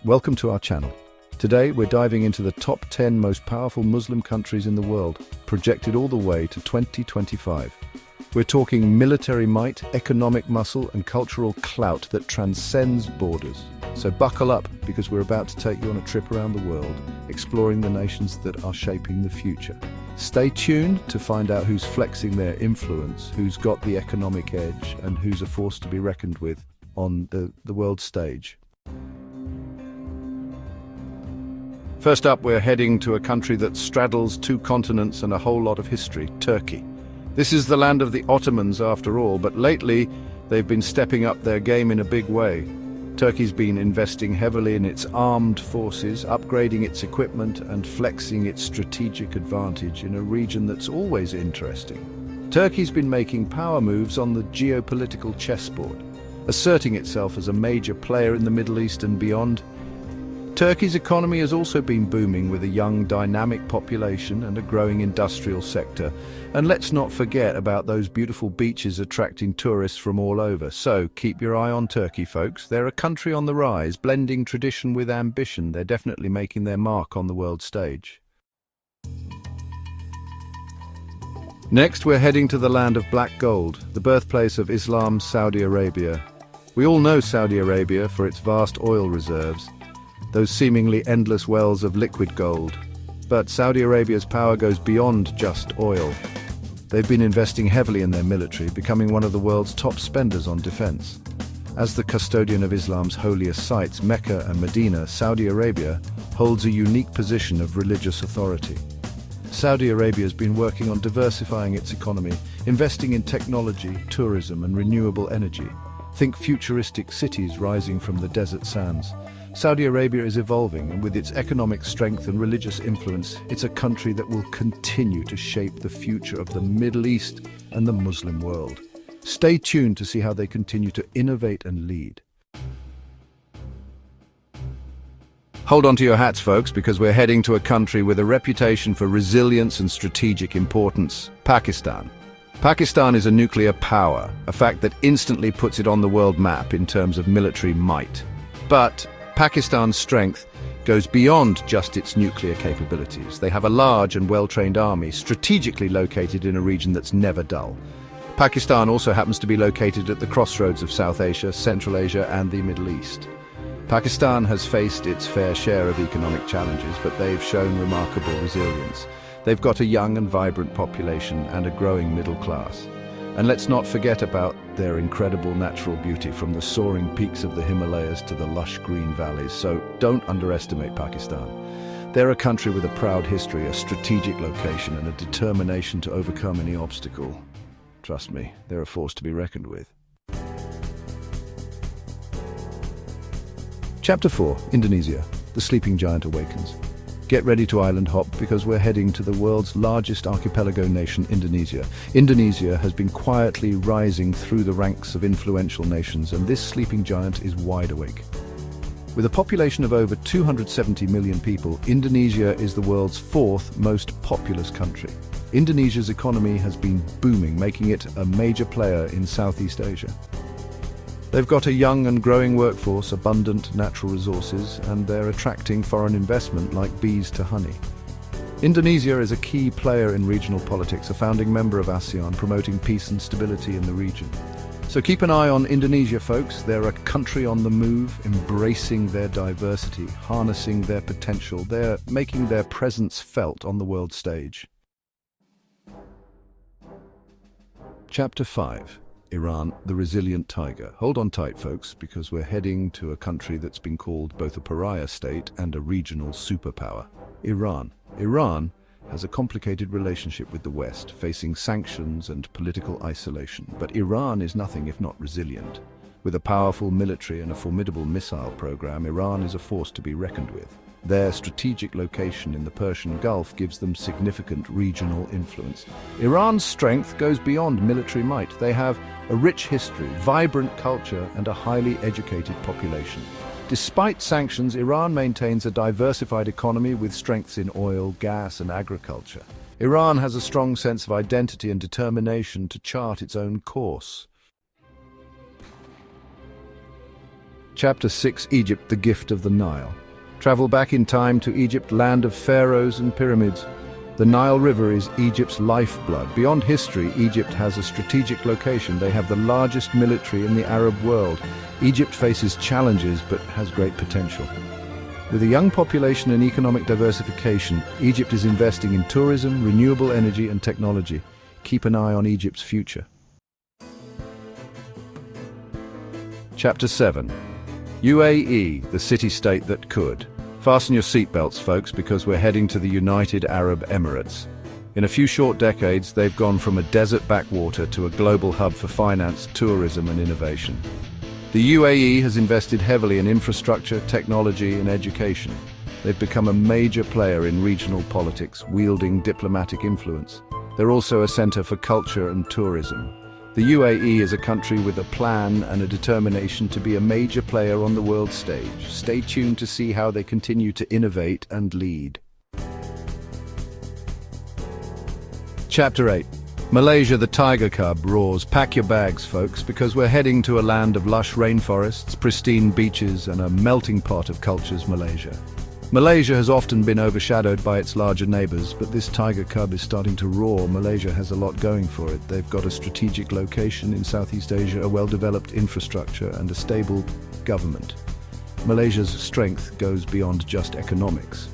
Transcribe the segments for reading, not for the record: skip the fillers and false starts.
Welcome to our channel. Today we're diving into the top 10 most powerful Muslim countries in the world, projected all the way to 2025. We're talking military might, economic muscle, and cultural clout that transcends borders. So buckle up, because we're about to take you on a trip around the world, exploring the nations that are shaping the future. Stay tuned to find out who's flexing their influence, who's got the economic edge, and who's a force to be reckoned with on the world stage. First up, we're heading to a country that straddles two continents and a whole lot of history, Turkey. This is the land of the Ottomans after all, but lately they've been stepping up their game in a big way. Turkey's been investing heavily in its armed forces, upgrading its equipment and flexing its strategic advantage in a region that's always interesting. Turkey's been making power moves on the geopolitical chessboard, asserting itself as a major player in the Middle East and beyond. Turkey's economy has also been booming, with a young, dynamic population and a growing industrial sector. And let's not forget about those beautiful beaches attracting tourists from all over. So keep your eye on Turkey, folks. They're a country on the rise, blending tradition with ambition. They're definitely making their mark on the world stage. Next, we're heading to the land of black gold, the birthplace of Islam, Saudi Arabia. We all know Saudi Arabia for its vast oil reserves, those seemingly endless wells of liquid gold. But Saudi Arabia's power goes beyond just oil. They've been investing heavily in their military, becoming one of the world's top spenders on defense. As the custodian of Islam's holiest sites, Mecca and Medina, Saudi Arabia holds a unique position of religious authority. Saudi Arabia has been working on diversifying its economy, investing in technology, tourism, and renewable energy. Think futuristic cities rising from the desert sands. Saudi Arabia is evolving, and with its economic strength and religious influence, it's a country that will continue to shape the future of the Middle East and the Muslim world. Stay tuned to see how they continue to innovate and lead. Hold on to your hats, folks, because we're heading to a country with a reputation for resilience and strategic importance: Pakistan. Pakistan is a nuclear power, a fact that instantly puts it on the world map in terms of military might. But Pakistan's strength goes beyond just its nuclear capabilities. They have a large and well-trained army, strategically located in a region that's never dull. Pakistan also happens to be located at the crossroads of South Asia, Central Asia, and the Middle East. Pakistan has faced its fair share of economic challenges, but they've shown remarkable resilience. They've got a young and vibrant population and a growing middle class. And let's not forget about their incredible natural beauty, from the soaring peaks of the Himalayas to the lush green valleys. So don't underestimate Pakistan. They're a country with a proud history, a strategic location, and a determination to overcome any obstacle. Trust me, they're a force to be reckoned with. Chapter 4. Indonesia. The sleeping giant awakens. Get ready to island hop, because we're heading to the world's largest archipelago nation, Indonesia. Indonesia has been quietly rising through the ranks of influential nations, and this sleeping giant is wide awake. With a population of over 270 million people, Indonesia is the world's fourth most populous country. Indonesia's economy has been booming, making it a major player in Southeast Asia. They've got a young and growing workforce, abundant natural resources, and they're attracting foreign investment like bees to honey. Indonesia is a key player in regional politics, a founding member of ASEAN, promoting peace and stability in the region. So keep an eye on Indonesia, folks. They're a country on the move, embracing their diversity, harnessing their potential. They're making their presence felt on the world stage. Chapter 5. Iran, the resilient tiger. Hold on tight, folks, because we're heading to a country that's been called both a pariah state and a regional superpower. Iran. Iran has a complicated relationship with the West, facing sanctions and political isolation. But Iran is nothing if not resilient. With a powerful military and a formidable missile program, Iran is a force to be reckoned with. Their strategic location in the Persian Gulf gives them significant regional influence. Iran's strength goes beyond military might. They have a rich history, vibrant culture, and a highly educated population. Despite sanctions, Iran maintains a diversified economy with strengths in oil, gas, and agriculture. Iran has a strong sense of identity and determination to chart its own course. Chapter 6, Egypt, the Gift of the Nile. Travel back in time to Egypt, land of pharaohs and pyramids. The Nile River is Egypt's lifeblood. Beyond history, Egypt has a strategic location. They have the largest military in the Arab world. Egypt faces challenges but has great potential. With a young population and economic diversification, Egypt is investing in tourism, renewable energy and technology. Keep an eye on Egypt's future. Chapter 7. UAE, the city-state that could. Fasten your seatbelts, folks, because we're heading to the United Arab Emirates. In a few short decades, they've gone from a desert backwater to a global hub for finance, tourism and innovation. The UAE has invested heavily in infrastructure, technology and education. They've become a major player in regional politics, wielding diplomatic influence. They're also a center for culture and tourism. The UAE is a country with a plan and a determination to be a major player on the world stage. Stay tuned to see how they continue to innovate and lead. Chapter 8. Malaysia, the tiger cub, roars. Pack your bags, folks, because we're heading to a land of lush rainforests, pristine beaches, and a melting pot of cultures, Malaysia. Malaysia has often been overshadowed by its larger neighbors, but this tiger cub is starting to roar. Malaysia has a lot going for it. They've got a strategic location in Southeast Asia, a well-developed infrastructure, and a stable government. Malaysia's strength goes beyond just economics.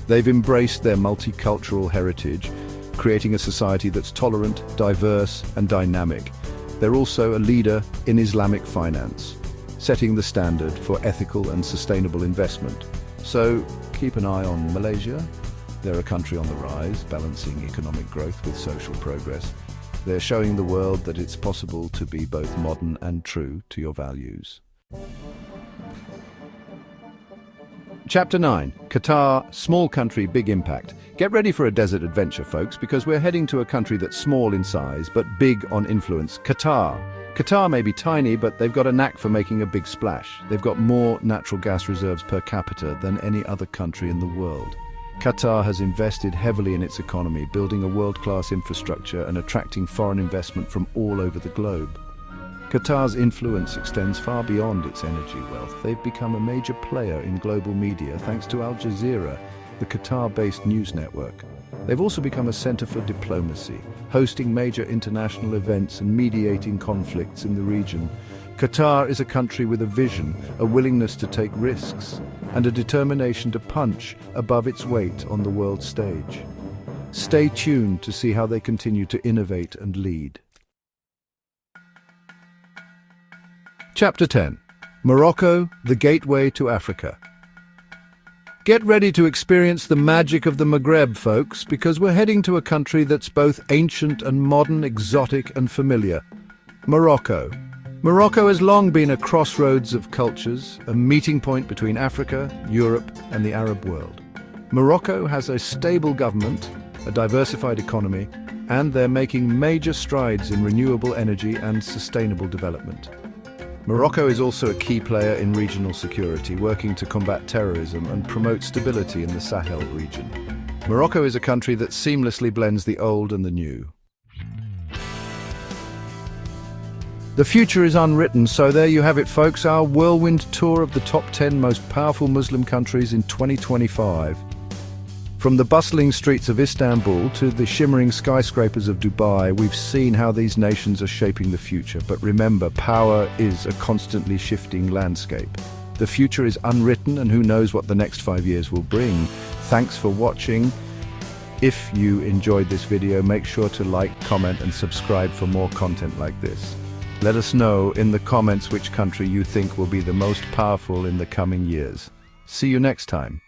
They've embraced their multicultural heritage, creating a society that's tolerant, diverse, and dynamic. They're also a leader in Islamic finance, setting the standard for ethical and sustainable investment. So, keep an eye on Malaysia. They're a country on the rise, balancing economic growth with social progress. They're showing the world that it's possible to be both modern and true to your values. Chapter 9. Qatar, small country, big impact. Get ready for a desert adventure, folks, because we're heading to a country that's small in size, but big on influence. Qatar. Qatar may be tiny, but they've got a knack for making a big splash. They've got more natural gas reserves per capita than any other country in the world. Qatar has invested heavily in its economy, building a world-class infrastructure and attracting foreign investment from all over the globe. Qatar's influence extends far beyond its energy wealth. They've become a major player in global media thanks to Al Jazeera, the Qatar-based news network. They've also become a center for diplomacy, hosting major international events and mediating conflicts in the region. Qatar is a country with a vision, a willingness to take risks, and a determination to punch above its weight on the world stage. Stay tuned to see how they continue to innovate and lead. Chapter 10. Morocco, the gateway to Africa. Get ready to experience the magic of the Maghreb, folks, because we're heading to a country that's both ancient and modern, exotic and familiar. Morocco. Morocco has long been a crossroads of cultures, a meeting point between Africa, Europe and the Arab world. Morocco has a stable government, a diversified economy, and they're making major strides in renewable energy and sustainable development. Morocco is also a key player in regional security, working to combat terrorism and promote stability in the Sahel region. Morocco is a country that seamlessly blends the old and the new. The future is unwritten, so there you have it, folks, our whirlwind tour of the top 10 most powerful Muslim countries in 2025. From the bustling streets of Istanbul to the shimmering skyscrapers of Dubai, we've seen how these nations are shaping the future. But remember, power is a constantly shifting landscape. The future is unwritten, and who knows what the next 5 years will bring. Thanks for watching. If you enjoyed this video, make sure to like, comment and subscribe for more content like this. Let us know in the comments which country you think will be the most powerful in the coming years. See you next time.